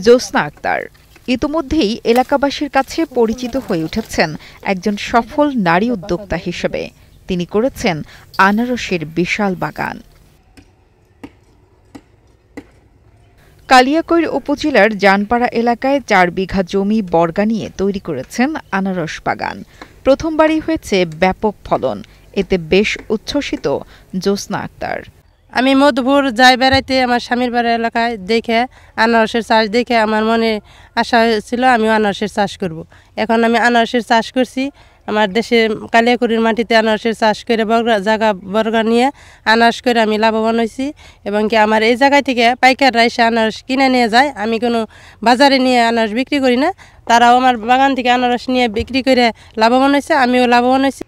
জ্যোৎস্না আক্তার ইতোমধ্যেই এলাকাবাসীর কাছে পরিচিত হয়ে উঠেছেন একজন সফল নারী উদ্যোক্তা হিসেবে। তিনি করেছেন আনারসের বিশাল বাগান। কালিয়াকৈর উপজেলার জানপাড়া এলাকায় ৪ বিঘা জমি বর্গা নিয়ে তৈরি করেছেন আনারস বাগান। প্রথমবারই হয়েছে ব্যাপক ফলন, এতে বেশ উচ্ছ্বসিত জ্যোৎস্না আক্তার। আমি মধুপুর যাই বেড়াইতে আমার স্বামীর বাড়ি এলাকায় দেখে আনারসের চাষ দেখে আমার মনে আশা হয়েছিল আমিও আনারসের চাষ করব। এখন আমি আনারসের চাষ করছি। আমার দেশে কালিয়াকৈরের মাটিতে আনারসের চাষ করে জায়গা বর্গা নিয়ে আনারস করে আমি লাভবান হয়েছি। এবং কি আমার এই জায়গায় থেকে পাইকাররা এসে আনারস কিনে নিয়ে যায়। আমি কোনো বাজারে নিয়ে আনারস বিক্রি করি না, তারাও আমার বাগান থেকে আনারস নিয়ে বিক্রি করে লাভবান হয়েছে, আমিও লাভবান হয়েছি।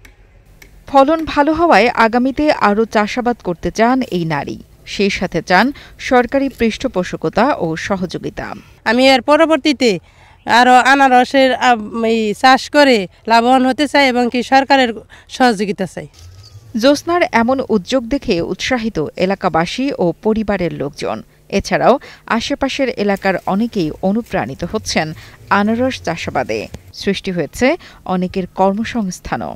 ফলন ভালো হওয়ায় আগামীতে আরও চাষাবাদ করতে চান এই নারী। সেই সাথে চান সরকারি পৃষ্ঠপোষকতা ও সহযোগিতা। আমি এর পরবর্তীতে আরও আনারসের চাষ করে লাভবান হতে চাই এবং কি সরকারের সহযোগিতা চাই। জ্যোৎস্নার এমন উদ্যোগ দেখে উৎসাহিত এলাকাবাসী ও পরিবারের লোকজন। এছাড়াও আশেপাশের এলাকার অনেকেই অনুপ্রাণিত হচ্ছেন আনারস চাষাবাদে। সৃষ্টি হয়েছে অনেকের কর্মসংস্থানও।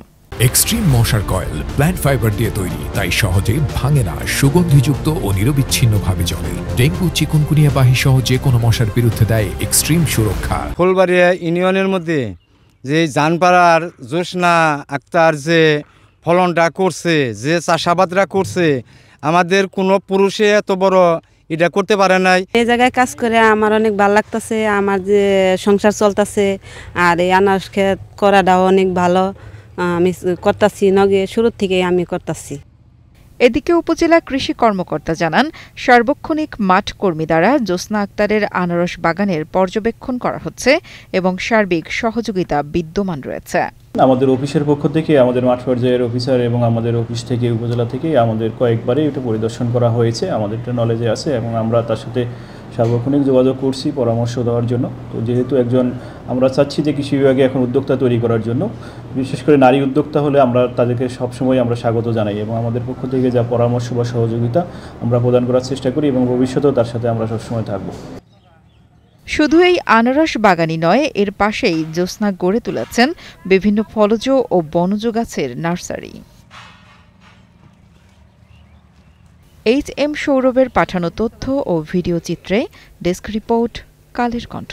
এক্সট্রিম মশার কয়েল প্ল্যান্ট ফাইবার দিয়ে তৈরি, তাই সহজে ভাঙে না, সুগন্ধিযুক্ত ও নিরবিচ্ছিন্নভাবে জ্বলে। ডেঙ্গু, চিকুনগুনিয়া বাহি সহ যে কোনো মশার বিরুদ্ধে দেয় এক্সট্রিম সুরক্ষা। ফুলবাড়িয়া ইউনিয়নের মধ্যে যে জানপাড়ার জ্যোৎস্না আক্তার যে ফলনটা করছে, যে চাষাবাদরা করছে, আমাদের কোনো পুরুষে এত বড় এটা করতে পারে নাই। এই জায়গায় কাজ করে আমার অনেক ভালো লাগতেছে, আমার যে সংসার চলতেছে। আর এই আনারস ক্ষেত করাটাও অনেক ভালো, আমি করতেছি, নগে শুরুর থেকেই আমি করতেছি। এদিকে উপজেলা কৃষি কর্মকর্তা জানান, সার্বক্ষণিক মাঠ কর্মী দ্বারা জ্যোৎস্না আক্তারের আনারস বাগানের পর্যবেক্ষণ করা হচ্ছে এবং সার্বিক সহযোগিতা বিদ্যমান রয়েছে। আমাদের অফিসের পক্ষ থেকে, আমাদের মাঠ পর্যায়ের অফিসার এবং আমাদের অফিস থেকে, উপজেলা থেকে আমাদের কয়েকবারই এটা পরিদর্শন করা হয়েছে, আমাদের একটা নলেজে আছে এবং আমরা তার সাথে সার্বক্ষণিক যোগাযোগ করছি পরামর্শ দেওয়ার জন্য। তো যেহেতু আমরা চাচ্ছি যে কৃষি বিভাগে এখন উদ্যোক্তা তৈরি করার জন্য, বিশেষ করে নারী উদ্যোক্তা হলে আমরা তাদেরকে সবসময় আমরা স্বাগত জানাই এবং আমাদের পক্ষ থেকে যা পরামর্শ বা সহযোগিতা আমরা প্রদান করার চেষ্টা করি এবং ভবিষ্যতেও তার সাথে আমরা সবসময় থাকব। শুধু এই আনারস বাগানই নয়, এর পাশেই জ্যোৎস্না গড়ে তুলেছেন বিভিন্ন ফলজ ও বনজ গাছের নার্সারি। HM সৌরভের পাঠানো তথ্য ও ভিডিও চিত্রে ডেস্ক রিপোর্ট, কালের কণ্ঠ।